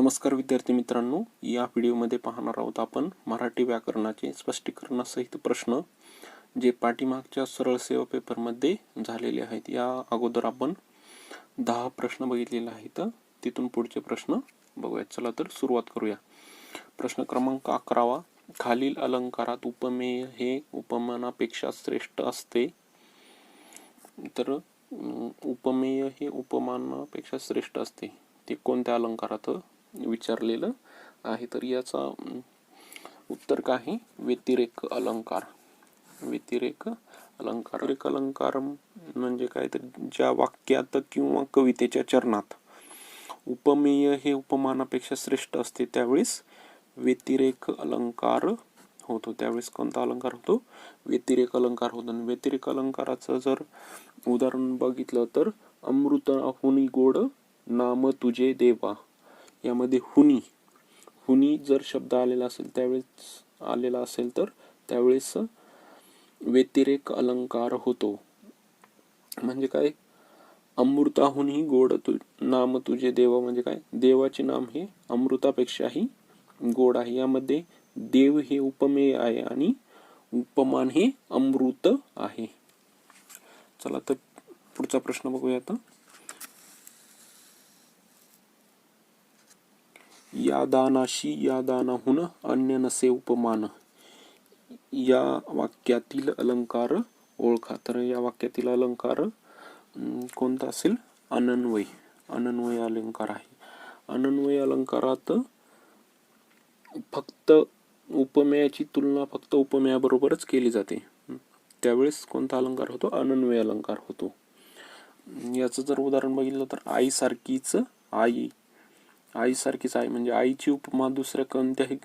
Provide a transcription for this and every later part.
नमस्कार विद्यार्थी मित्रांनो, या व्हिडिओमध्ये पाहणार आहोत आपण मराठी व्याकरणाचे स्पष्टीकरणासहित प्रश्न जे पाठीमागच्या सरळ सेवा पेपरमध्ये झालेले आहेत. या अगोदर आपण 10 प्रश्न बघितलेले आहेत, तिथून पुढचे प्रश्न बघूयात. चला तर सुरुवात करूया. प्रश्न क्रमांक 11. खालील अलंकारात उपमेय हे उपमानापेक्षा श्रेष्ठ असते. तर उपमेय हे उपमानापेक्षा श्रेष्ठ असते ते कोणत्या अलंकारात विचारलेलं आहे. तर याचा उत्तर काय? व्यतिरेक अलंकार. व्यतिरेक अलंकार. व्यतिरेक अलंकार म्हणजे काय? तर ज्या वाक्यात किंवा कवितेच्या चरणात उपमेय हे उपमानापेक्षा श्रेष्ठ असते त्यावेळेस व्यतिरेक अलंकार होतो. त्यावेळेस कोणता अलंकार होतो? व्यतिरेक अलंकार होतो. व्यतिरेक अलंकाराचं जर उदाहरण बघितलं तर अमृत हुनी गोड नाम तुझे देवा. यामध्ये हुनी जर शब्द आलेला असेल तर त्यावेळेस व्यतिरेक अलंकार होतो. म्हणजे काय? अमृताहुनी गोड नाम तुझे देवा म्हणजे काय? देवाचे नाम हे अमृतापेक्षाही गोड आहे. यामध्ये देव हे उपमेय आहे आणि उपमान हे अमृत आहे. चला तर पुढचा प्रश्न बघूया आता. या दानाशी या दानाहून अन्य नसे उपमान. या वाक्यातील अलंकार ओळखा. तर या वाक्यातील अलंकार कोणता असेल? अनन्वय. अनन्वय अलंकार आहे. अनन्वय अलंकारात फक्त उपमेयाची तुलना फक्त उपमेयाबरोबरच केली जाते. त्यावेळेस कोणता अलंकार होतो? अनन्वय अलंकार होतो. याचं जर उदाहरण बघितलं तर आईसारखीच आई म्हणजे आईची उपमा दुसऱ्या कोणत्याही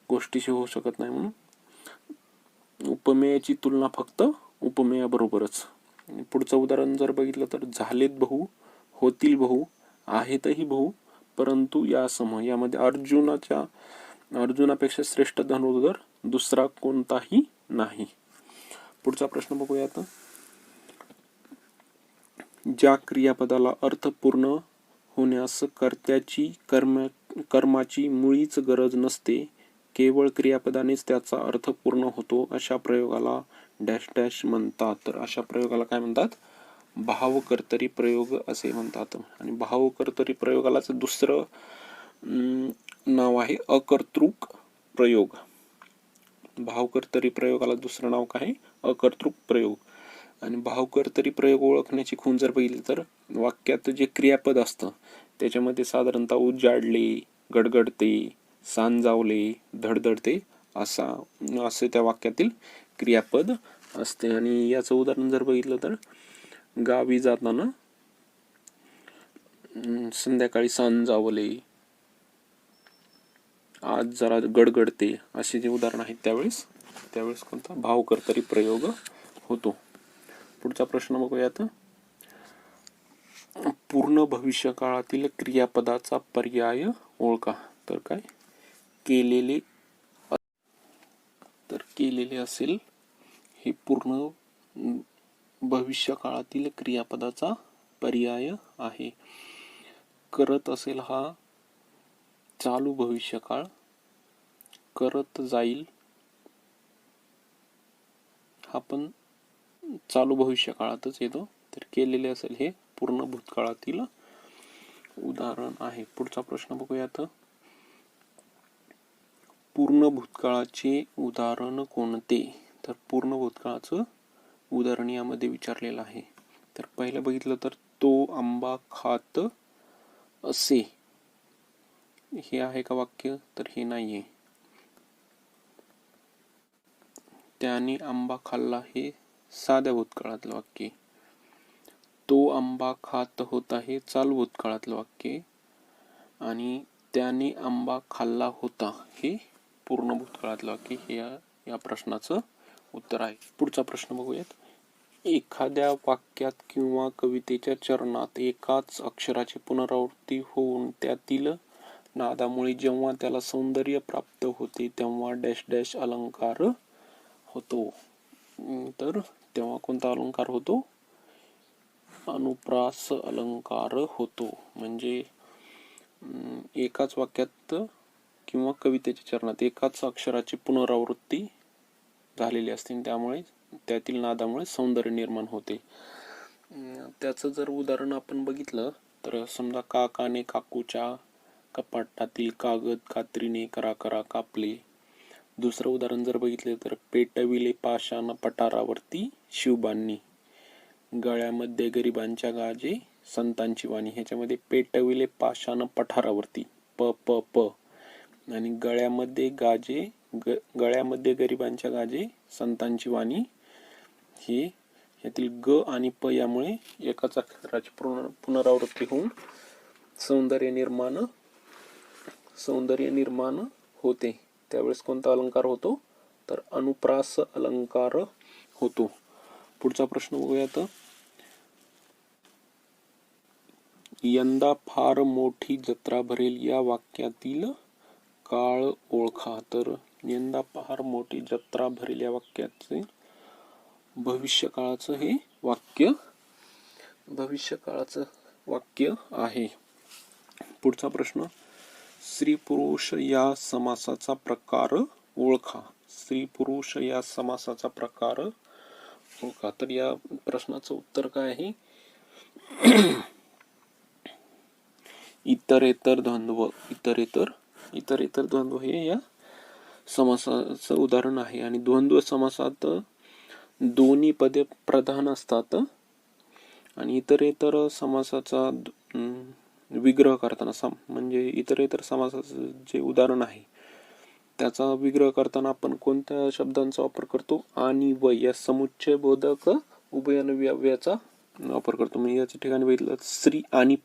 गोष्टीशी होऊ शकत नाही. म्हणून उपमेयाची तुलना फक्त उपमेयाबरोबरच. पुढचं उदाहरण जर बघितलं तर झालेत बहु, होतील बहु, आहेतही बहु, परंतु यासम. यामध्ये अर्जुनापेक्षा श्रेष्ठ धनुर्धर दुसरा कोणताही नाही. पुढचा प्रश्न बघूया आता. ज्या क्रियापदाला अर्थपूर्ण होण्यास कर्त्याची कर्माची मुळीच गरज नसते, केवळ क्रियापदानेच त्याचा अर्थ पूर्ण होतो, अशा प्रयोगाला डॅश डॅश म्हणतात. तर अशा प्रयोगाला काय म्हणतात? भावकर्तरी प्रयोग असे म्हणतात. आणि भावकर्तरी प्रयोगालाच दुसरं नाव आहे अकर्तृक प्रयोग. भावकर्तरी प्रयोगाला दुसरं नाव काय? अकर्तृक प्रयोग. आणि भावकर्तरी प्रयोग ओळखण्याची खूण जर बघितली तर वाक्यात जे क्रियापद असतं त्याच्यामध्ये साधारणतः उजाडले, गडगडते, सांजावले, धडधडते असे त्या वाक्यातील क्रियापद असते. आणि याचं उदाहरण जर बघितलं तर गावी जाताना संध्याकाळी सांजावले, आज जरा गडगडते असे जे उदाहरण आहेत त्यावेळेस कोणता? भावकर्तरी प्रयोग होतो. पुढचा प्रश्न बघूया आता. पूर्ण भविष्य काळातील क्रियापदाचा पर्याय ओळखा. तर काय? केलेले. तर केलेले असेल हे पूर्ण भविष्य काळातील क्रियापदाचा पर्याय आहे. करत असेल हा चालू भविष्यकाळ, करत जाईल हा पण चालू भविष्य काळातच येतो. तर केलेले असेल हे पूर्ण भूतकाळातील उदाहरण आहे. पुढचा प्रश्न बघूयात. पूर्ण भूतकाळाचे उदाहरण कोणते? तर पूर्ण भूतकाळाचं उदाहरण यामध्ये विचारलेलं आहे. तर पहिलं बघितलं तर तो आंबा खात असे, हे आहे का वाक्य? तर हे नाहीये. त्याने आंबा खाल्ला हे साध्या भूतकाळातलं वाक्य. तो आंबा खात होता हे चालू भूतकाळातलं वाक्य. आणि त्याने आंबा खाल्ला होता हे पूर्ण भूतकाळातलं वाक्य. हे या प्रश्नाचं उत्तर आहे. पुढचा प्रश्न बघूयात. एखाद्या वाक्यात किंवा कवितेच्या चरणात एकाच अक्षराची पुनरावृत्ती होऊन त्यातील नादामुळे जेव्हा त्याला सौंदर्य प्राप्त होते तेव्हा डॅश डॅश अलंकार होतो. तर तेव्हा कोणता अलंकार होतो? अनुप्रास अलंकार होतो. म्हणजे एकाच वाक्यात किंवा कवितेच्या चरणात एकाच अक्षराची पुनरावृत्ती झालेली असते, त्यामुळे त्यातील नादामुळे सौंदर्य निर्माण होते. त्याचं जर उदाहरण आपण बघितलं तर समजा काकाने काकूच्या कपाटातील कागद कात्रीने करा कापले. दुसरं उदाहरण जर बघितले तर पेटविले पाषाण पठारावरती शिवबांनी. गळ्यामध्ये गरिबांच्या गाजे संतांची वाणी. ह्याच्यामध्ये पेटविले पाषाण पठारावरती प प प आणि गळ्यामध्ये गरिबांच्या गाजे संतांची वाणी हे यातील ग आणि प यामुळे एकाच अक्षराची पुनरावृत्ती होऊन सौंदर्य निर्माण होते. त्यावेळेस कोणता अलंकार होतो तर अनुप्रास अलंकार होतो. पुढचा प्रश्न बघूयात. यंदा फार मोठी जत्रा भरेल या वाक्यातील काळ ओळखा. तर यंदा फार मोठी जत्रा भरेल या वाक्याचे भविष्यकाळाचं हे भविष्यकाळाचं वाक्य आहे. पुढचा प्रश्न. स्त्री पुरुष या समासाचा प्रकार ओळखा. स्त्री पुरुष या समासाचा प्रकार ओळखा. तर या प्रश्नाचं उत्तर काय आहे? इतरेतर द्वंद्व. इतरेतर द्वंद्व हे या समासाचं उदाहरण आहे. आणि द्वंद्व समासात दोन्ही पदे प्रधान असतात आणि इतरेतर समासाचा विग्रह करताना म्हणजे इतरेतर समासाचं जे उदाहरण आहे त्याचा विग्रह करताना आपण कोणत्या शब्दांचा वापर करतो? आणि व या समुच्चय बोधक उभयनवी अव्ययाचा वापर करतो. म्हणजे याच्या ठिकाणी बघितलं स्त्री आणि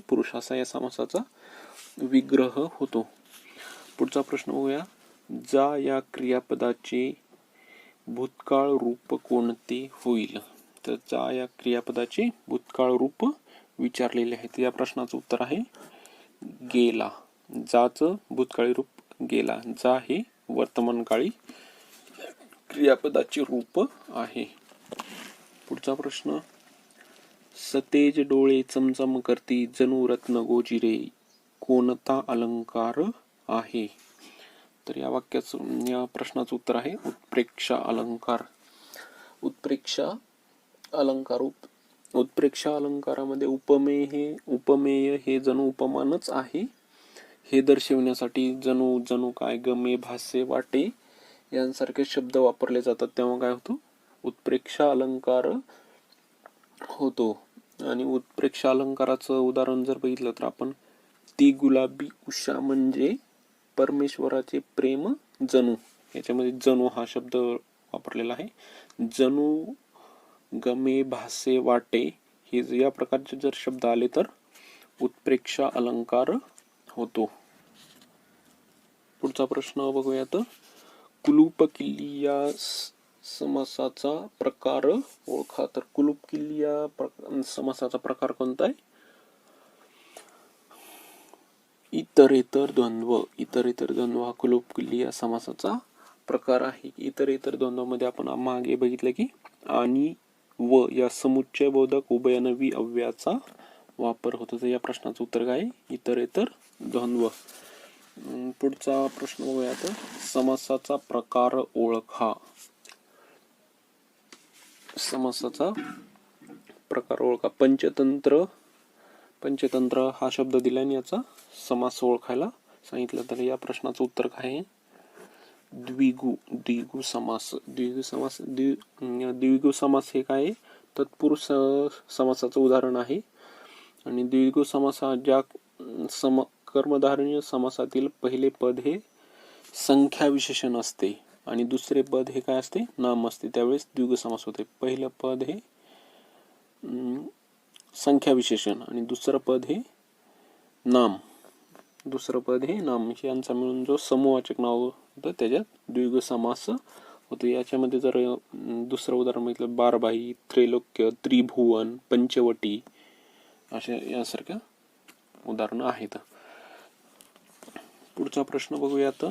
पुरुष असा या समासाचा विग्रह होतो. पुढचा प्रश्न बघूया. जा या क्रियापदाचे भूतकाळ रूप कोणते होईल? तर जा या क्रियापदाचे भूतकाळ रूप विचारलेले आहे. या प्रश्नाचं उत्तर आहे गेला. जाचं भूतकाळी रूप गेला. जा हे वर्तमानकाळी क्रियापदाचे रूप आहे. पुढचा प्रश्न. सतेज डोळे चमचम करती जणू रत्न गोजिरे कोणता अलंकार आहे? तर या प्रश्नाचं उत्तर आहे उत्प्रेक्षा अलंकार. उत्प्रेक्षा अलंकारामध्ये उपमेय हे जणू उपमानच आहे. हे दर्शविण्यासाठी जणू काय गमे भासे वाटे यांसारखे शब्द वापरले जातात, तेव्हा काय होतो? उत्प्रेक्षा अलंकार होतो. आणि उत्प्रेक्षा अलंकाराचं उदाहरण जर बघितलं तर आपण ती गुलाबी उषा म्हणजे परमेश्वराचे प्रेम जणू. याच्यामध्ये जणू हा शब्द वापरलेला आहे. जणू गमे भासे वाटे हे या प्रकारचे जर शब्द आले तर उत्प्रेक्षा अलंकार होतो. पुढचा प्रश्न बघूयात. कुलूप किल्ली या समासाचा प्रकार ओळखा. तर कुलूप किल्ली या समासाचा प्रकार कोणता आहे? इतरेतर द्वंद्व हा कुलूप किल्ली या समासाचा प्रकार आहे. इतरेतर द्वंद्वामध्ये आपण मागे बघितलं की आणि व या समुच्चय बोधक उभयनवी अव्ययाचा वापर होतो. तर या प्रश्नाचं उत्तर काय? इतरेतर द्वंद्व. पुढचा प्रश्न बघूयात. समासाचा प्रकार ओळखा. समासाचा प्रकार ओळखा. पंचतंत्र हा शब्द दिल्याने याचा समास ओळखायला सांगितलं. तर या प्रश्नाचं उत्तर काय आहे? द्विगु समास हे काय? तत्पुरुष समासाचं उदाहरण आहे. आणि द्विगु समास हा ज्या कर्मधारय समासातील पहिले पद हे संख्या विशेषण असते आणि दुसरे पद हे काय असते? नाम असते. त्यावेळेस द्विगु समास होते. पहिलं पद हे संख्या विशेषण आणि दुसरं पद हे नाम यांचा मिळून जो समूहवाचक नाव होतं त्याच्यात द्विगु समास होतो. याच्यामध्ये जर दुसरं उदाहरण म्हटलं बारबाई, त्रैलोक्य, त्रिभुवन, पंचवटी अशा यासारख्या उदाहरणं आहेत. पुढचा प्रश्न बघूयात.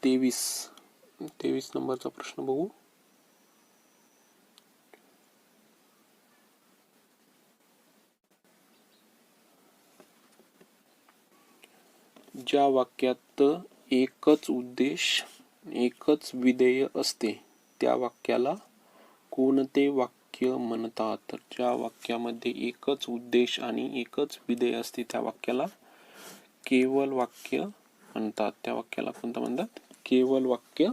23 नंबरचा प्रश्न बघू. ज्या वाक्यात एकच उद्देश एकच विधेय असते त्या वाक्याला कोणते वाक्य म्हणतात? तर ज्या वाक्यामध्ये एकच उद्देश आणि एकच विधेय असते त्या वाक्याला केवल वाक्य म्हणतात. त्या वाक्याला कोणतं म्हणतात? केवल वाक्य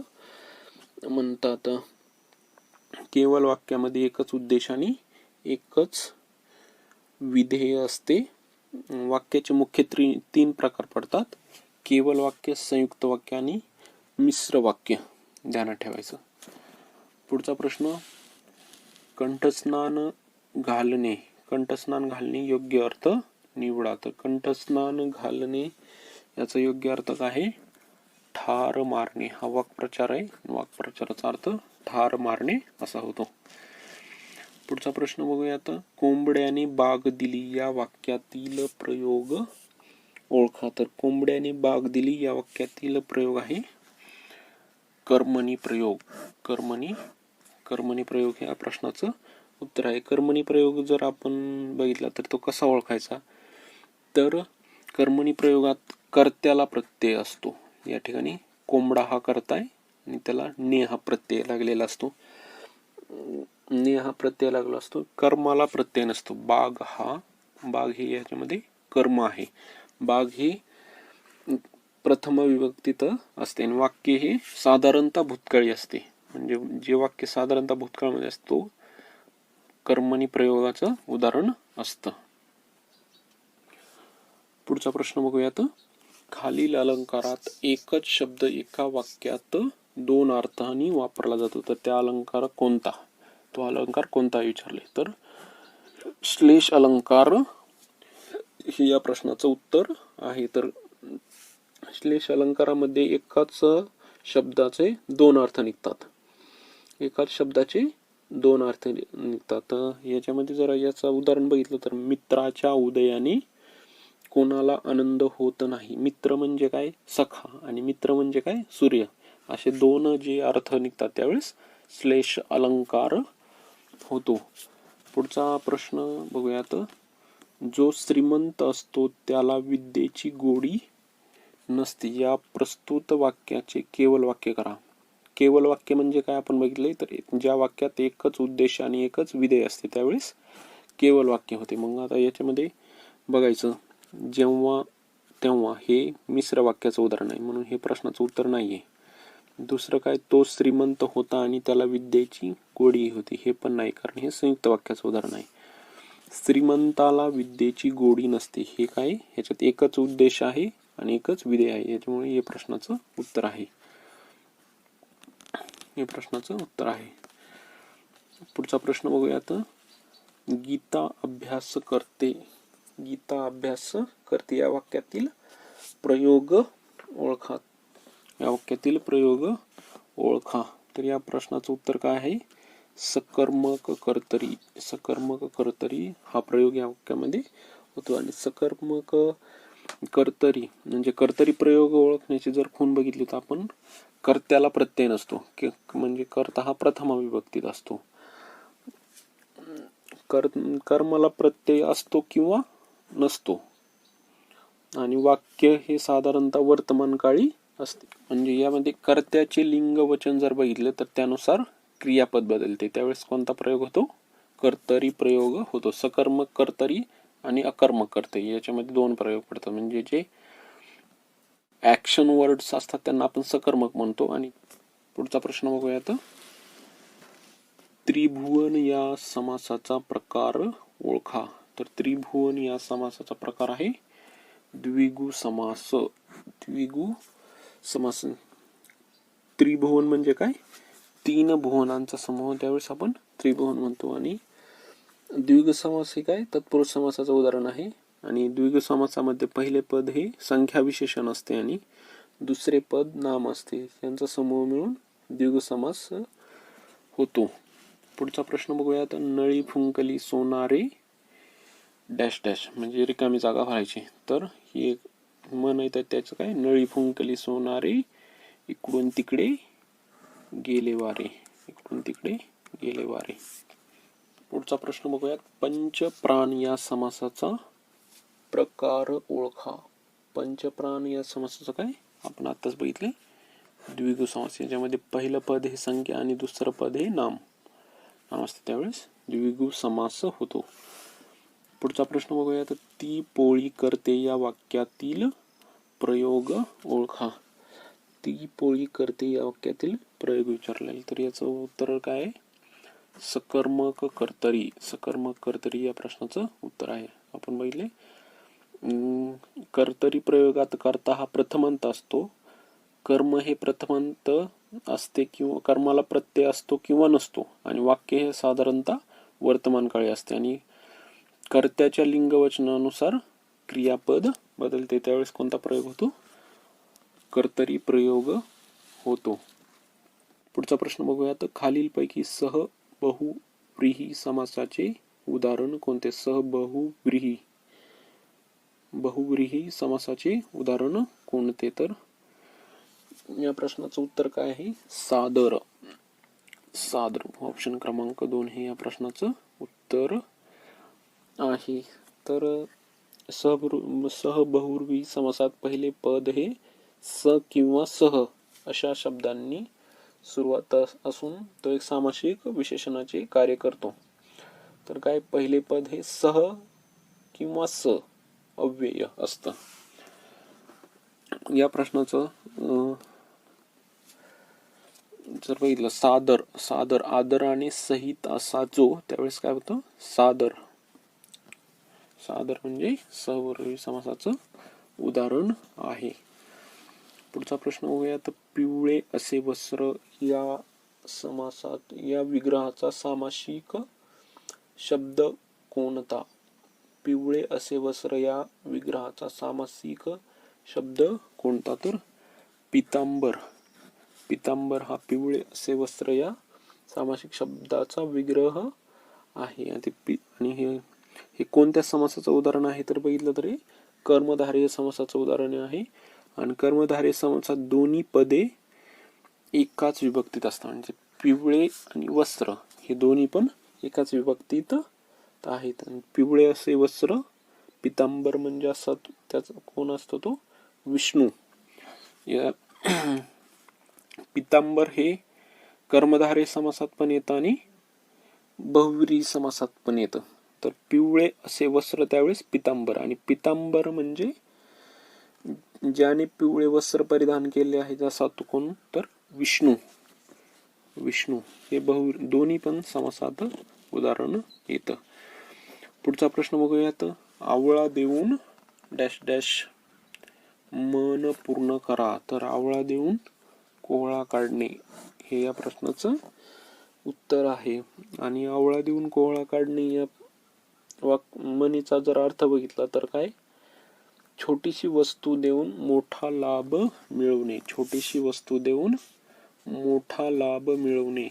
म्हणतात. केवल वाक्यामध्ये एकच उद्देश आणि एकच विधेय असते. वाक्याचे मुख्य तीन प्रकार पडतात: केवल वाक्य, संयुक्त वाक्य आणि मिश्र वाक्य. ध्यानात ठेवायचं. पुढचा प्रश्न, कंठस्नान घालणे. कंठस्नान घालणे योग्य अर्थ निवडा. तर कंठस्नान घालणे याचा योग्य अर्थ काय आहे? ठार मारणे. हा वाक्प्रचार आहे. वाक्प्रचाराचा अर्थ ठार मारणे असा होतो. पुढचा प्रश्न बघूया आता. कोंबड्याने बाग दिली या वाक्यातील प्रयोग ओळखा. तर कोंबड्याने बाग दिली या वाक्यातील प्रयोग आहे कर्मणी प्रयोग. कर्मणी प्रयोग हे या प्रश्नाचं उत्तर आहे. कर्मणी प्रयोग जर आपण बघितला तर तो कसा ओळखायचा? तर कर्मणी प्रयोगात कर्त्याला प्रत्यय असतो. या ठिकाणी कोंबडा हा कर्ता आहे आणि त्याला ने हा प्रत्यय लागलेला असतो. ने हा प्रत्यय लागला असतो. कर्माला प्रत्यय नसतो. बाग हे याच्यामध्ये कर्म आहे. बाग हे प्रथम विभक्तीत असते आणि वाक्य हे साधारणतः भूतकाळी असते. म्हणजे जे वाक्य साधारणतः भूतकाळामध्ये असतो कर्मणी प्रयोगाचं उदाहरण असतं. पुढचा प्रश्न बघूयात. खालील अलंकारात एकच शब्द एका वाक्यात दोन अर्थांनी वापरला जातो. तर त्या अलंकार कोणता? तो अलंकार कोणता विचारले तर श्लेष अलंकार हे या प्रश्नाचं उत्तर आहे. तर श्लेष अलंकारामध्ये एकाच शब्दाचे दोन अर्थ निघतात. एकाच शब्दाचे दोन अर्थ निघतात. याच्यामध्ये जर याचं उदाहरण बघितलं तर मित्राच्या उदयाने कोणाला आनंद होत नाही. मित्र म्हणजे काय? सखा. आणि मित्र म्हणजे काय? सूर्य. असे दोन जे अर्थ निघतात त्यावेळेस श्लेष अलंकार होतो. पुढचा प्रश्न बघूयात. जो श्रीमंत असतो त्याला विद्येची गोडी नसते. या प्रस्तुत वाक्याचे केवल वाक्य करा. केवल वाक्य म्हणजे काय आपण बघितले तर ज्या वाक्यात एकच उद्देश आणि एकच विधेय असते त्यावेळेस केवल वाक्य होते. मग आता याच्यामध्ये बघायचं जेव्हा तेव्हा हे मिश्र वाक्याचं उदाहरण आहे म्हणून हे प्रश्नाचं उत्तर नाहीये. दुसरं काय? तो श्रीमंत होता आणि त्याला विद्येची गोडी होती. हे पण नाही, कारण हे संयुक्त वाक्याचं उदाहरण आहे. श्रीमंताला विद्येची गोडी नसते. हे काय? ह्याच्यात एकच उद्देश आहे आणि एकच विधेय आहे. याच्यामुळे हे प्रश्नाचं उत्तर आहे. हे प्रश्नाचं उत्तर आहे. पुढचा प्रश्न बघूयात. गीता अभ्यास करते. गीता अभ्यास करते या वाक्यातील प्रयोग ओळखा. या वाक्यातील प्रयोग ओळखा. तर या प्रश्नाचं उत्तर काय आहे? सकर्मक कर्तरी. सकर्मक कर्तरी हा प्रयोग या वाक्यामध्ये होतो. आणि सकर्मक कर्तरी म्हणजे कर्तरी प्रयोग ओळखण्याची जर खूण बघितली तर आपण कर्त्याला प्रत्यय नसतो. म्हणजे कर्ता हा प्रथमा विभक्तीत असतो. कर्माला प्रत्यय असतो किंवा नसतो. आणि वाक्य हे साधारणतः वर्तमान काळी असते. म्हणजे यामध्ये कर्त्याचे लिंग वचन जर बघितले तर त्यानुसार क्रियापद बदलते. त्यावेळेस कोणता प्रयोग होतो? कर्तरी प्रयोग होतो. सकर्मक कर्तरी आणि अकर्मक कर्तरी याच्यामध्ये दोन प्रयोग पडतात. म्हणजे जे ऍक्शन वर्ड्स असतात त्यांना आपण सकर्मक म्हणतो. आणि पुढचा प्रश्न बघूयात. त्रिभुवन या समासाचा प्रकार ओळखा. तर त्रिभुवन या समासाचा प्रकार आहे द्विगु समास. द्विगु समास. त्रिभुवन म्हणजे काय? तीन भुवनांचा समूह, त्यावेळेस आपण त्रिभुवन म्हणतो. आणि द्विगु समास हे काय? तत्पुरुष समासाचं उदाहरण आहे. आणि द्विगु समासामध्ये पहिले पद हे संख्या विशेषण असते आणि दुसरे पद नाम असते. त्यांचा समूह मिळून द्विगु समास होतो. पुढचा प्रश्न बघूयात. नळी फुंकली सोनारे डॅश डॅश म्हणजे रिकामी जागा भरायची. तर ही एक म्हण आहे. त्याचं काय? नळी फुंकली सोनारे इकडून तिकडे गेले वारे. इकडून तिकडे गेले वारे. पुढचा प्रश्न बघूयात. पंच प्राण या समासाचा प्रकार ओळखा. पंचप्राण या समासाचं काय आपण आताच बघितले द्विगु समास, याच्यामध्ये पहिलं पद हे संख्या आणि दुसरं पद हे नाम असते, त्यावेळेस द्विगु समास होतो. पुढचा प्रश्न बघूया. तर ती पोळी करते या वाक्यातील प्रयोग ओळखा. ती पोळी करते या वाक्यातील प्रयोग विचारलेला, तर याचं उत्तर काय आहे? सकर्मक कर्तरी. सकर्मक कर्तरी या प्रश्नाचं उत्तर आहे. आपण बघितले कर्तरी प्रयोगात कर्ता हा प्रथमांत असतो. कर्म हे प्रथमांत असते किंवा कर्माला प्रत्यय असतो किंवा नसतो, आणि वाक्य हे साधारणतः वर्तमान काळी असते, आणि कर्त्याच्या लिंगवचनानुसार क्रियापद बदलते, त्यावेळेस कोणता प्रयोग होतो? कर्तरी प्रयोग होतो. पुढचा प्रश्न बघूया. तर खालीलपैकी सह बहुव्रीही समासाचे उदाहरण कोणते? बहुव्रीही समासाचे उदाहरण कोणते? तर या प्रश्नाचं उत्तर काय आहे? सादर. सादर ऑप्शन क्रमांक 2 हे या प्रश्नाचं उत्तर आहे. तर सह बहुव्रीही समासात पहिले पद हे स किंवा सह अशा शब्दांनी सुरुवात असून तो एक सामासिक विशेषणाचे कार्य करतो. तर काय पहिले पद हे सह किंवा स अव्यय असतं. या प्रश्नाचं जर बघितलं सादर, सादर आदर आणि सहित असा जो, त्यावेळेस काय होतं? सादर. सादर म्हणजे सहवर्गी समासाचं उदाहरण आहे. पुढचा प्रश्न बघूया. तर पिवळे असे वस्त्र या समासात या विग्रहाचा सामासिक शब्द कोणता? पिवळे असे वस्त्र या विग्रहाचा सामासिक शब्द कोणता? तर पितांबर. पितांबर हा पिवळे असे वस्त्र या सामासिक शब्दाचा विग्रह आहे. आणि हे कोणत्या समासाचं उदाहरण आहे? तर बघितलं तरी कर्मधारय समासाचं उदाहरण आहे. आणि कर्मधारय समासात दोन्ही पदे एकाच विभक्तीत असतात, म्हणजे पिवळे आणि वस्त्र हे दोन्ही पण एकाच विभक्तीत आहेत. पिवळे असे वस्त्र, पितांबर म्हणजे असा त्याचा कोण असतो? तो विष्णू. या पितांबर हे कर्मधारय समासात पण येतं आणि बहुव्रीही समासात पण येतं. तर पिवळे असे वस्त्र त्यावेळेस पितांबर, आणि पितांबर म्हणजे ज्याने पिवळे वस्त्र परिधान केले आहे जसा तो कोण? तर विष्णू. विष्णू हे दोन्ही पण समासात उदाहरण येतं. पुढचा प्रश्न बघूयात. आवळा देऊन डॅश डॅश मन पूर्ण करा. तर आवळा देऊन कोहळा काढणे हे या प्रश्नाचं उत्तर आहे. आणि आवळा देऊन कोहळा काढणे या म्हणीचा जर अर्थ बघितला तर काय? छोटीशी वस्तू देऊन मोठा लाभ मिळवणे. छोटीशी वस्तू देऊन मोठा लाभ मिळवणे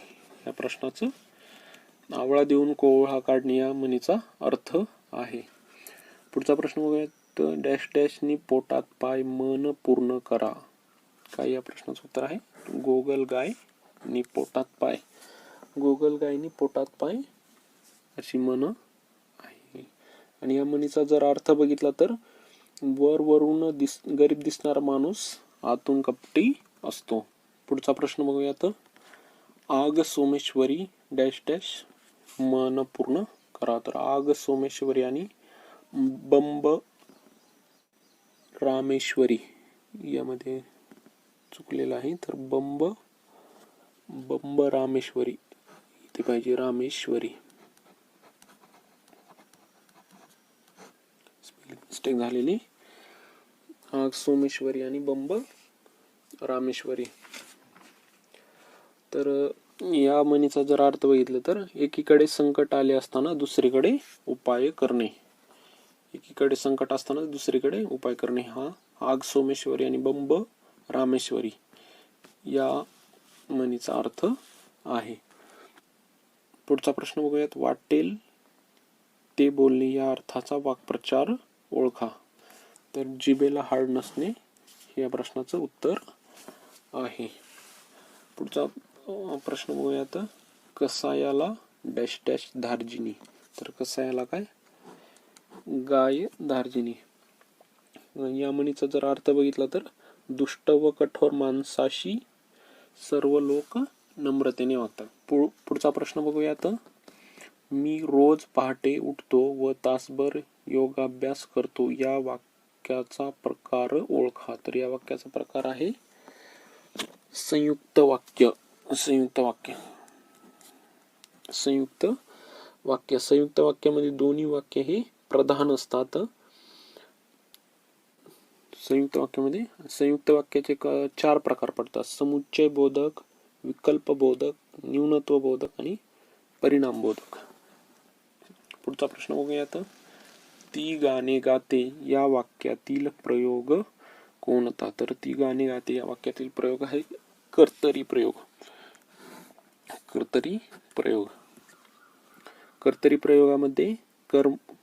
या प्रश्नाचं आवळा देऊन कोहळा काढणे या म्हणीचा अर्थ आहे. पुढचा प्रश्न बघूया. डॅश डॅशनी पोटात पाय मन पूर्ण करा. काय या प्रश्नाचं उत्तर आहे? गोगल गाय नी पोटात पाय. गोगल गायनी पोटात पाय अशी म्हण आहे. आणि या म्हणीचा जर अर्थ बघितला तर वरून गरीब दिसणारा माणूस आतून कपटी असतो. पुढचा प्रश्न बघूया. तर आग सोमेश्वरी डॅश डॅश मन पूर्ण करा. तर आग सोमेश्वरी आणि बंब रामेश्वरी यामध्ये चुकलेलं आहे. तर बंब रामेश्वरी इथे पाहिजे रामेश्वरी. मिस्टेक झालेली. आग सोमेश्वरी आणि बंब रामेश्वरी. तर या म्हणीचा जर अर्थ बघितलं तर एकीकडे संकट आले असताना दुसरीकडे उपाय करणे. एकीकडे संकट असताना दुसरीकडे उपाय करणे हा आग सोमेश्वरी आणि बंब रामेश्वरी या म्हणीचा अर्थ आहे. पुढचा प्रश्न बघूयात. वाटेल ते बोलणे या अर्थाचा वाक्प्रचार ओळखा. तर जिभेला हाड नसणे हे या प्रश्नाचं उत्तर आहे. पुढचा प्रश्न बघूयात. कसायाला डॅश डॅश धार्जिनी. तर कसायाला काय? गाय धार्जिनी. या म्हणीचा जर अर्थ बघितला तर दुष्ट व कठोर माणसाशी सर्व लोक नम्रतेने वागतात. पुढचा प्रश्न बघूया आता. मी रोज पहाटे उठतो व तासभर योगाभ्यास करतो, या वाक्याचा प्रकार ओळखा. तर या वाक्याचा प्रकार आहे संयुक्त वाक्य. संयुक्त वाक्य संयुक्त वाक्य संयुक्त वाक्यामध्ये दोन्ही वाक्य हे प्रधान असतात. संयुक्त वाक्याचे 4 प्रकार पडतात: समुच्चय बोधक, विकल्प बोधक, न्यूनत्व बोधक आणि परिणाम बोधक. पुढचा प्रश्न बघूया आता. ती गाणे गाते या वाक्यातील प्रयोग कोणता? तर ती गाणे गाते या वाक्यातील प्रयोग आहे कर्तरी प्रयोग. कर्तरी प्रयोग. कर्तरी प्रयोगामध्ये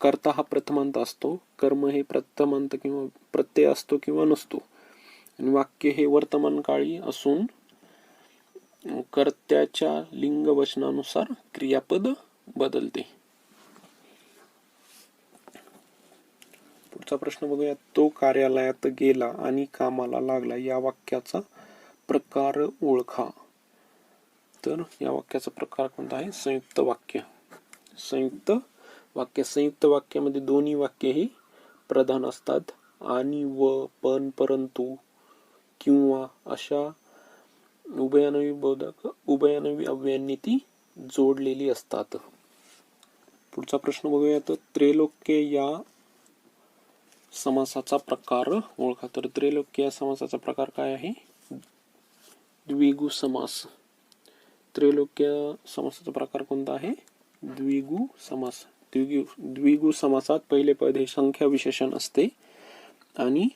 कर्ता हा प्रथमांत असतो, कर्म हे प्रथमांत किंवा प्रत्यय असतो किंवा नसतो, आणि वाक्य हे वर्तमान काळी असून कर्त्याच्या लिंग वचनानुसार क्रियापद बदलते. पुढचा प्रश्न बघूया. तो कार्यालयात गेला आणि कामाला लागला, या वाक्याचा प्रकार ओळखा. तर या वाक्याचा प्रकार कोणता आहे? संयुक्त वाक्य. संयुक्त वाक्य. संयुक्त वाक्यामध्ये दोन्ही वाक्य ही प्रधान असतात आणि, व, पण, परंतु, किंवा अशा उभयनामी अव्ययांनी ती जोडलेली असतात. पुढचा प्रश्न बघूया. तर त्रैलोक्य या समासाचा प्रकार ओळखा. तर त्रैलोक्य या समासाचा प्रकार काय आहे? द्विगु समास. त्रैलोक्य समासाचा प्रकार कोणता आहे? द्विगु समास. द्विगु समासात पहिले पद हे संख्या विशेषण असते आणि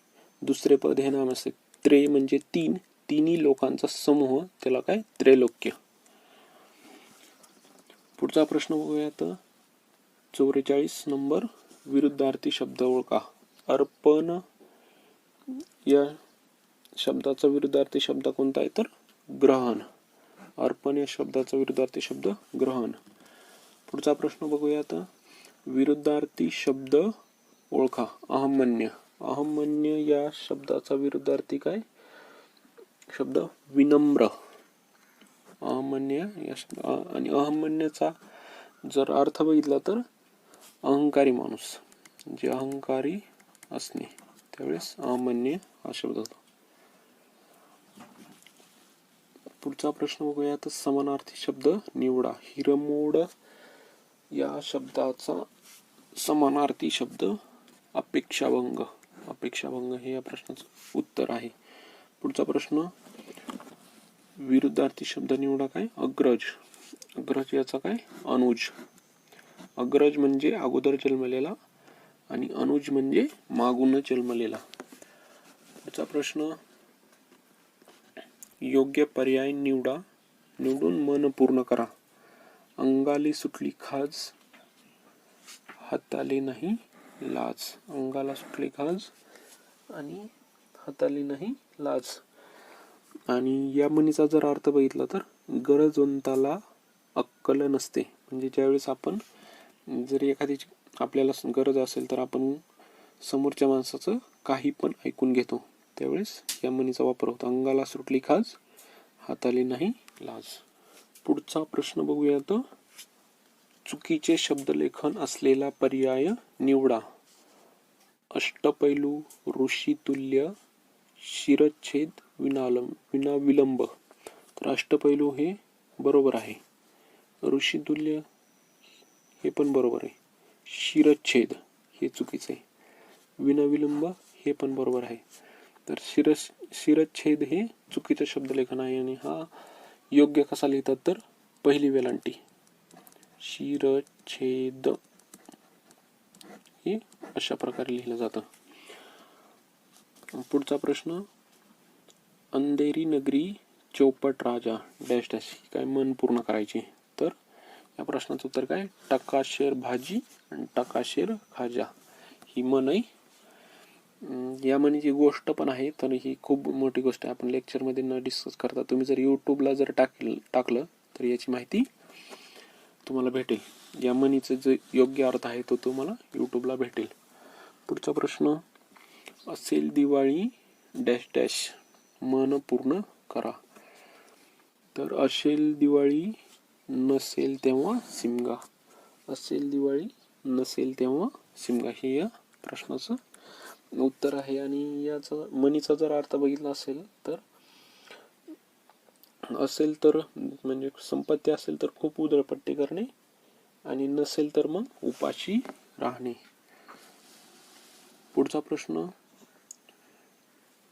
दुसरे पद हे नाम असते. त्रे म्हणजे 3, तिन्ही लोकांचा समूह, त्याला काय? त्रैलोक्य. पुढचा प्रश्न बघूया. 44 नंबर. विरुद्धार्थी शब्द ओळखा. अर्पण या शब्दाचा विरुद्धार्थी शब्द कोणता आहे? तर ग्रहण. अर्पण या शब्दाचा विरुद्धार्थी शब्द ग्रहण. पुढचा प्रश्न बघूया. विरुद्धार्थी शब्द ओळखा. अहमन्य. अहमन्य या शब्दाचा विरुद्धार्थी काय? शब्द विनम्र. अहमन्य या शब्द. आणि अहमन्यचा जर अर्थ बघितला तर अहंकारी माणूस, जे अहंकारी असणे, त्यावेळेस अहमन्य हा शब्द होतो. पुढचा प्रश्न बघूया. समानार्थी शब्द निवडा. हिरमोड या शब्दाचा समानार्थी शब्द अपेक्षाभंग. अपेक्षाभंग हे या प्रश्नाचं उत्तर आहे. पुढचा प्रश्न. विरुद्धार्थी शब्द निवडा. काय? अग्रज. अग्रज याचा काय? अनुज. अग्रज म्हणजे अगोदर जन्मलेला आणि अनुज म्हणजे मागून जन्मलेला. पुढचा प्रश्न. योग्य पर्याय निवडा. निवडून मन पूर्ण करा. अंगाली सुटली खाज, हाताले नाही लाज. अंगाला सुटली खाज आणि हाताले नाही लाज. आणि या म्हणीचा जर अर्थ बघितला तर गरजवंताला अक्कल नसते. म्हणजे ज्यावेळेस आपण जरी एखादी आपल्याला गरज असेल तर आपण समोरच्या माणसाचं काही पण ऐकून घेतो, त्यावेळेस या म्हणीचा वापर होतो. अंगाला सुटली खाज, हाताले नाही लाज. पुढचा प्रश्न बघूया. चुकीचे शब्दलेखन असलेला पर्याय निवडा. अष्टपैलू, ऋषितुल्य, शिरच्छेद, विनाविलंब. तर अष्टपैलू हे बरोबर आहे. ऋषितुल्य हे पण बरोबर आहे. शिरच्छेद हे चुकीचे आहे. विनाविलंब हे पण बरोबर आहे. तर शिरच्छेद हे चुकीचं शब्दलेखन आहे. आणि हा योग्य कसा लिहितात तर पहिली वेलांटी. शिरच्छेद हे अशा प्रकारे लिहिलं जातं. पुढचा प्रश्न. अंधेरी नगरी चौपट राजा डॅश डॅश. काय? मन पूर्ण करायची. तर या प्रश्नाचं उत्तर काय? टकाशेर भाजी आणि टकाशेर खाजा ही मन आहे. या म्हणीची गोष्ट पण आहे, तर ही खूप मोठी गोष्ट आहे. आपण लेक्चरमध्ये न डिस्कस करता तुम्ही जर यूट्यूबला जर टाकलं तर याची माहिती तुम्हाला भेटेल. या म्हणीचा जो योग्य अर्थ आहे तो तुम्हाला यूट्यूबला भेटेल. पुढचा प्रश्न. असेल दिवाळी डॅश डॅश मन पूर्ण करा. तर असेल दिवाळी नसेल तेव्हा शिमगा. असेल दिवाळी नसेल तेव्हा शिमगा हे या प्रश्नाचं उत्तर आहे. आणि याचा म्हणीचा जर अर्थ बघितला असेल तर असेल तर म्हणजे संपत्ती असेल तर खूप उधळपट्टी करणे आणि नसेल तर मग उपाशी राहणे. पुढचा प्रश्न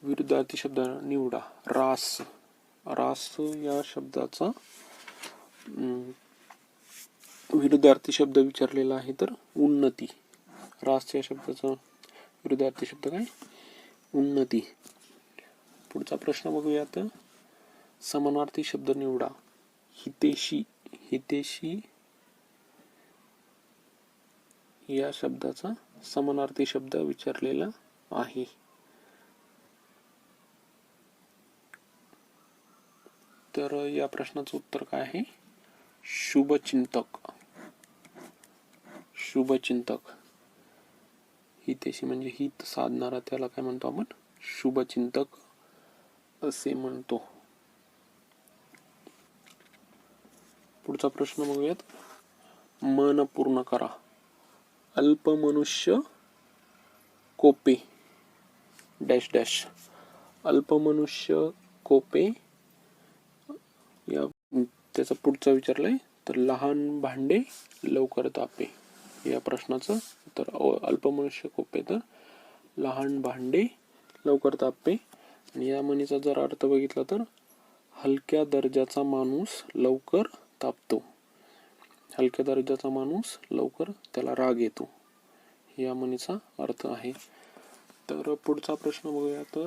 विरुद्धार्थी शब्द निवडा. रास. रास या शब्दाचा विरुद्धार्थी शब्द विचारलेला आहे तर उन्नती. रास या शब्दाचा विरुद्धार्थी शब्द काय? उन्नती. पुढचा प्रश्न बघूयात. समानार्थी शब्द निवडा. हितेशी. हितेशी या शब्दाचा समानार्थी शब्द विचारलेला आहे. तर या प्रश्नाचं उत्तर काय आहे? शुभचिंतक. शुभचिंतक. हितेशी म्हणजे हित साधणारा त्याला काय म्हणतो आपण? शुभचिंतक असे म्हणतो. पुढचा प्रश्न बघूयात. मन पूर्ण करा. अल्पमनुष्य कोपे डॅश डॅश. अल्पमनुष्य कोपे या त्याचा पुढचा विचारलंय तर लहान भांडे लवकर तापे. या प्रश्नाचं तर अल्पमनुष्य कोपे तर लहान भांडे लवकर तापे. आणि या म्हणीचा जर अर्थ बघितला तर हलक्या दर्जाचा माणूस लवकर तापतो. हलक्या दर्जाचा माणूस लवकर त्याला राग येतो. या म्हणीचा अर्थ आहे. तर पुढचा प्रश्न बघूयात.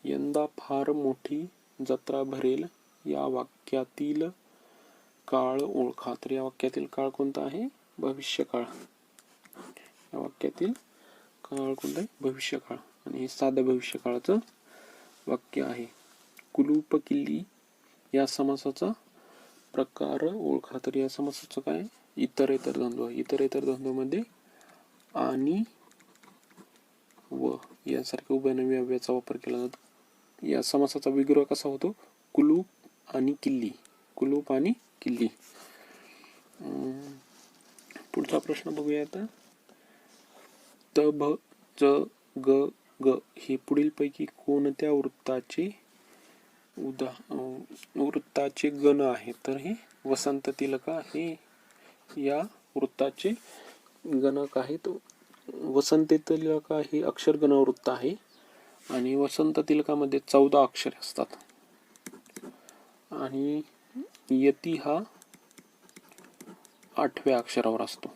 यंदा फार मोठी जत्रा भरेल या वाक्यातील काळ ओळखा. तर या वाक्यातील काळ कोणता आहे? भविष्यकाळ. या वाक्यातील काळ कोणता आहे? भविष्यकाळ. आणि हे साध्या भविष्यकाळाचं वाक्य आहे. कुलूप किल्ली या समासाचा प्रकार ओळखा. तर या समासाचं काय? इतरेतर द्वंद्व. इतरेतर द्वंद्वामध्ये आणि व यासारख्या उभयनवी अव्ययाचा वापर केला जातो. या समासाचा विग्रह कसा होतो? कुलूप आणि किल्ली. कुलूप आणि किल्ली. पुढचा प्रश्न बघूया आता. त भ च ग ग हे पुढील पैकी कोणत्या वृत्ताचे वृत्ताचे गण आहे? तर हे वसंत तिलका हे या वृत्ताचे गणक आहेत. वसंत तिलका हे अक्षरगण वृत्त आहे आणि वसंत तिलकामध्ये 14 अक्षरे असतात. आणि यती हा 8व्या अक्षरावर असतो.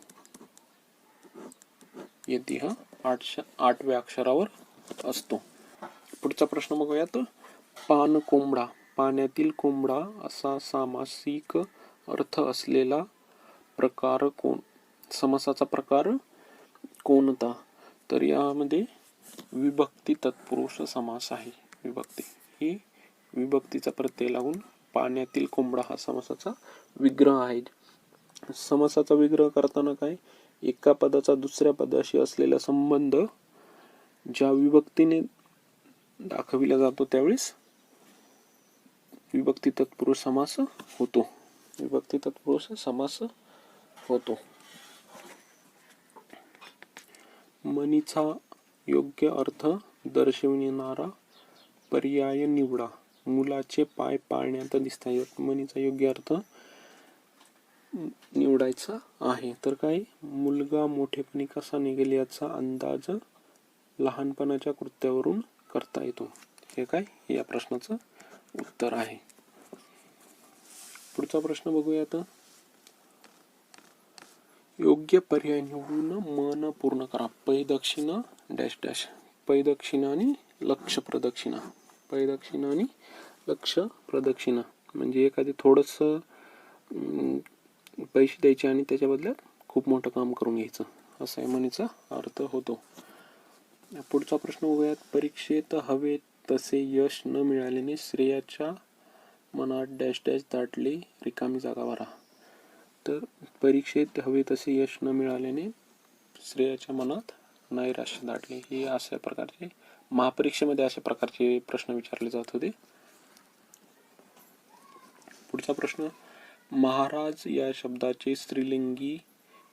यती हा 8व्या अक्षरावर असतो. पुढचा प्रश्न बघूयात. पान कोंबडा. पाण्यातील कोंबडा असा सामासिक अर्थ असलेला प्रकार कोण? समासाचा प्रकार कोणता? तर यामध्ये विभक्ती तत्पुरुष समास आहे. विभक्ती ही विभक्तीचा प्रत्यय लागून पाण्यातील कोंबडा हा समासाचा विग्रह आहे. समासाचा विग्रह करताना काय? एका पदाचा दुसऱ्या पदाशी असलेला संबंध ज्या विभक्तीने दाखविला जातो त्यावेळेस विभक्ती तत्पुरुष समास होतो. विभक्ती तत्पुरुष समास होतो. म्हणीचा योग्य अर्थ दर्शविणारा पर्याय निवडा. मुलाचे पाय पाळण्यात दिसतात. म्हणीचा योग्य अर्थ निवडायचा आहे. तर काय? मुलगा मोठेपणी कसा निघेल याचा अंदाज लहानपणाच्या कृत्यावरून करता येतो. हे काय? या प्रश्नाचं उत्तर आहे. पुढचा प्रश्न बघूया आता. योग्य पर्याय निवडून मन पूर्ण करा. पै दक्षिणा डॅश डॅश. पै दक्षिणा आणि लक्ष प्रदक्षिणा. पै दक्षिणा आणि लक्ष प्रदक्षिणा म्हणजे एखादे थोडस पैसे द्यायचे आणि त्याच्या बदल्यात खूप मोठं काम करून घ्यायचं असा म्हणीचा अर्थ होतो. पुढचा प्रश्न बघूयात. परीक्षेत हवे तसे यश न मिळाल्याने श्रेयाच्या मनात डॅश डॅश दाटले रिकामी जागा भरा. तर परीक्षेत हवे तसे यश न मिळाल्याने श्रेयाच्या मनात नैराश्य दाटले. हे अशा प्रकारचे महापरीक्षेमध्ये अशा प्रकारचे प्रश्न विचारले जात होते. पुढचा प्रश्न, महाराज या शब्दाचे स्त्रीलिंगी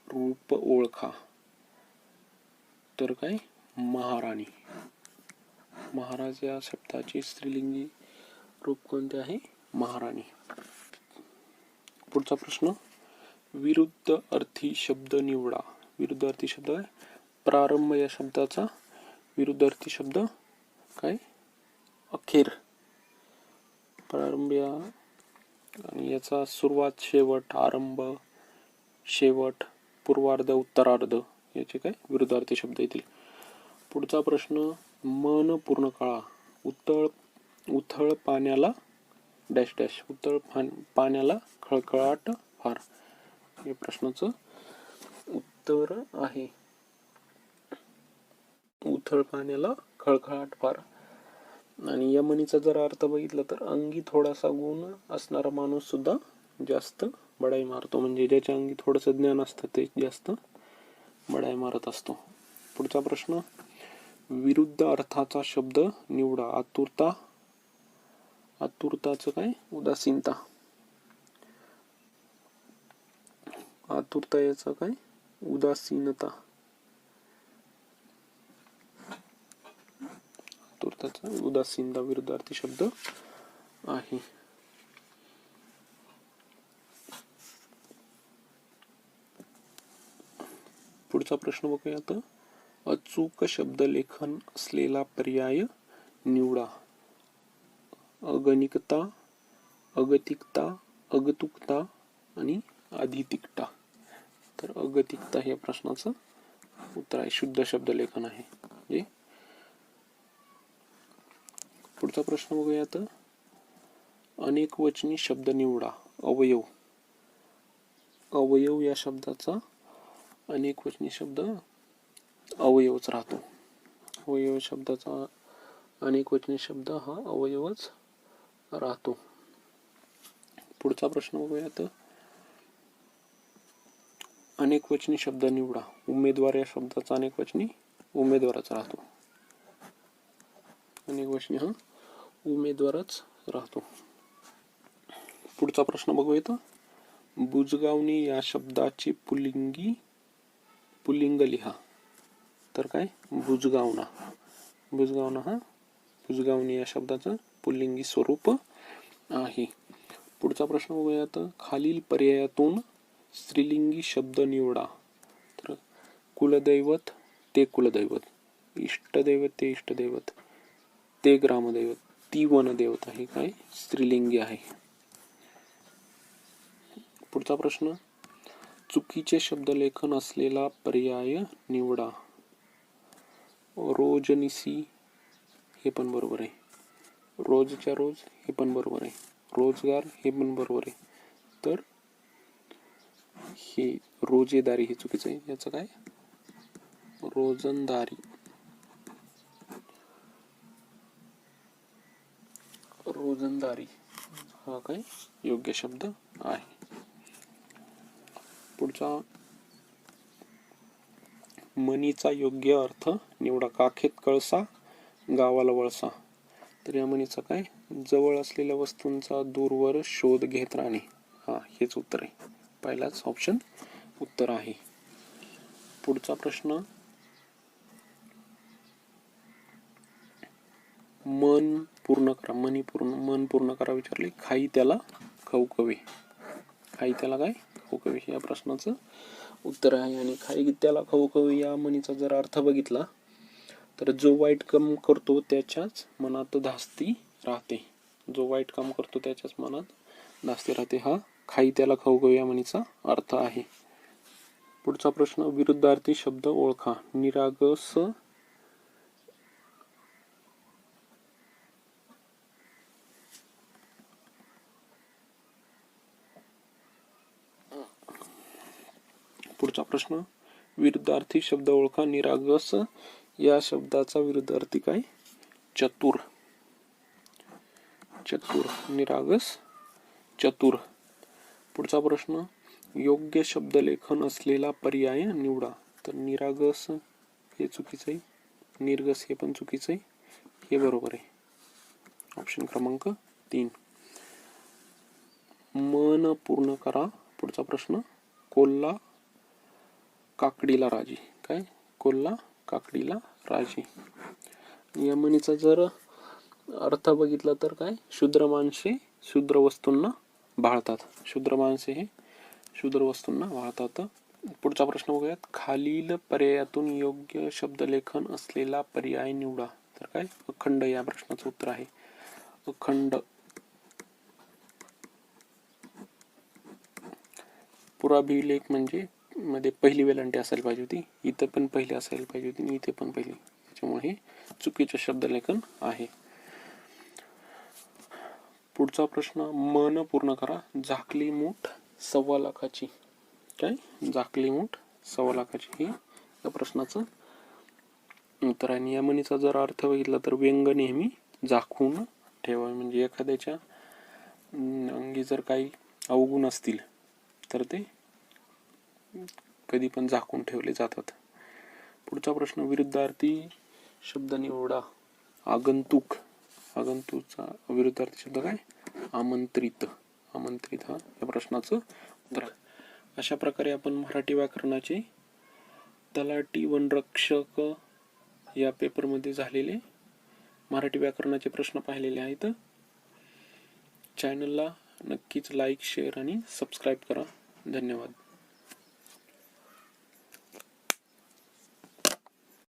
रूप ओळखा. तर काय, महाराणी. महाराज या शब्दाचे स्त्रीलिंगी रूप कोणते आहे? महाराणी. पुढचा प्रश्न, विरुद्ध अर्थी शब्द निवडा. विरुद्ध अर्थी शब्द काय? प्रारंभ या शब्दाचा विरुद्ध अर्थी शब्द काय? अखेर. प्रारंभ या आणि याचा सुरुवात, शेवट, आरंभ, शेवट, पूर्वार्ध, उत्तरार्ध याचे काय? विरुद्धार्थी शब्द येतील. पुढचा प्रश्न, मन पूर्ण काळा. उथळ पाण्याला डॅश डॅश. उथळ पाण्याला खळखळाट फार. हे प्रश्नाचं उत्तर आहे. उथळ पाण्याला खळखळाट फार. आणि या म्हणीचा जर अर्थ बघितला तर अंगी थोडासा गुण असणारा माणूस सुद्धा जास्त बडाई मारतो. म्हणजे ज्याच्या अंगी थोडंसं ज्ञान असतं ते जास्त बडाई मारत असतो. पुढचा प्रश्न, विरुद्ध अर्थाचा शब्द निवडा. आतुरता. आतुरताचं काय? उदासीनता. आतुरता याचं काय? उदासीनता. आतुरताचा उदासीनता विरुद्धार्थी शब्द आहे. पुढचा प्रश्न बघूया आता. अचूक शब्दलेखन असलेला पर्याय निवडा. अगणिकता, अगतिकता, अगतुकता आणि अधितिकता. तर अगतिकता हे प्रश्नाचं उत्तर आहे. शुद्ध शब्दलेखन आहे. जे पुढचा प्रश्न बघूया आता. अनेक वचनी शब्द निवडा. अवयव. अवयव या शब्दाचा अनेक वचनी शब्द अवयवच राहतो. अवयव शब्दाचा अनेक वचनी शब्द हा अवयवच राहतो. पुढचा प्रश्न बघूयात. अनेक वचनी शब्द निवडा. उमेदवार या शब्दाचा अनेक वचनी उमेदवारच राहतो. अनेक वचनी हा उमेदवारच राहतो. पुढचा प्रश्न बघूयात. बुजगावणे या शब्दाचे पुल्लिंग लिहा. तर काय? बुजगावणा. बुजगावणा हा बुजगावणे या शब्दाचं पुल्लिंगी स्वरूप आहे. पुढचा प्रश्न बघूयात. खालील पर्यायातून स्त्रीलिंगी शब्द निवडा. तर कुलदैवत ते कुलदैवत, इष्टदैवत ते इष्टदैवत, ते ग्रामदैवत, ती वनदेवता हे काय? स्त्रीलिंगी आहे. पुढचा प्रश्न, चुकीचे शब्दलेखन असलेला पर्याय निवडा. रोजनिसी हे पण बरोबर आहे. रोजच्या रोज हे पण बरोबर आहे. रोजगार हे पण बरोबर आहे. तर हे रोजेदारी हे चुकीचं आहे. याचं काय? रोजंदारी. रोजंदारी हा काय? योग्य शब्द आहे. पुढचा, मनीचा योग्य अर्थ निवडा. काखेत कळसा, गावाला वळसा. तर या मनीचा काय? जवळ असलेल्या वस्तूंचा दूरवर शोध घेत राहणे. हा हेच उत्तर आहे. पहिलाच ऑप्शन उत्तर आहे. पुढचा प्रश्न, मन पूर्ण करा. मन पूर्ण करा विचारले. खाई त्याला खवखवे. खाई त्याला काय? खवखवे या प्रश्नाचं उत्तर आहे. आणि खाई त्याला खवखवे या म्हणीचा जर अर्थ बघितला तर जो वाईट काम करतो त्याच्याच मनात धास्ती राहते. जो वाईट काम करतो त्याच्याच मनात धास्ती राहते. हा खाई त्याला खवखवे या म्हणीचा अर्थ आहे. पुढचा प्रश्न, विरुद्धार्थी शब्द ओळखा. निरागस, पुढचा प्रश्न, विरुद्धार्थी शब्द ओळखा. निरागस या शब्दाचा विरुद्धार्थी काय? चतुर. चतुर, निरागस, चतुर. पुढचा प्रश्न, योग्य शब्दलेखन असलेला पर्याय निवडा. तर निरागस हे चुकीचं आहे. निर्गस हे पण चुकीचं आहे. हे बरोबर आहे. ऑप्शन क्रमांक 3. मन पूर्ण करा. पुढचा प्रश्न. कोल्हा काकडीला राजी. काय? कोल्हा काकडीला राजी. या म्हणीचा जर अर्थ बघितला तर काय? शूद्र माणसे शूद्र वस्तूंना भाळतात. शूद्र माणसे हे शूद्र वस्तूंना भाळतात. पुढचा प्रश्न बघूयात. खालील पर्यायातून योग्य शब्दलेखन असलेला पर्याय निवडा. तर काय? अखंड या प्रश्नाचं उत्तर आहे. अखंड. पुराभिलेख म्हणजे मध्ये पहिली वेलांटी असायला पाहिजे होती. इथं पण पहिली असायला पाहिजे होती आणि इथे पण पहिली. त्याच्यामुळे हे चुकीचे शब्दलेखन आहे. पुढचा प्रश्न. मन पूर्ण करा. झाकली मूठ 1.25 लाखाची. काय? झाकली मूठ 1.25 लाखाची हे या प्रश्नाचं उत्तर आहे. या म्हणीचा जर अर्थ बघितला तर व्यंग नेहमी झाकून ठेवावे. म्हणजे एखाद्याच्या अंगी जर काही अवगुण असतील तर ते कधी पण झाकून ठेवले जातात. पुढचा प्रश्न. विरुद्धार्थी शब्द निवडा. आगंतुक. आगंतुकचा विरुद्धार्थी शब्द काय? आमंत्रित. आमंत्रित हा या प्रश्नाचं उत्तर. अशा प्रकारे आपण मराठी व्याकरणाचे तलाठी वनरक्षक या पेपरमध्ये झालेले मराठी व्याकरणाचे प्रश्न पाहिलेले आहेत. चॅनलला नक्कीच लाईक, शेअर आणि सबस्क्राईब करा. धन्यवाद.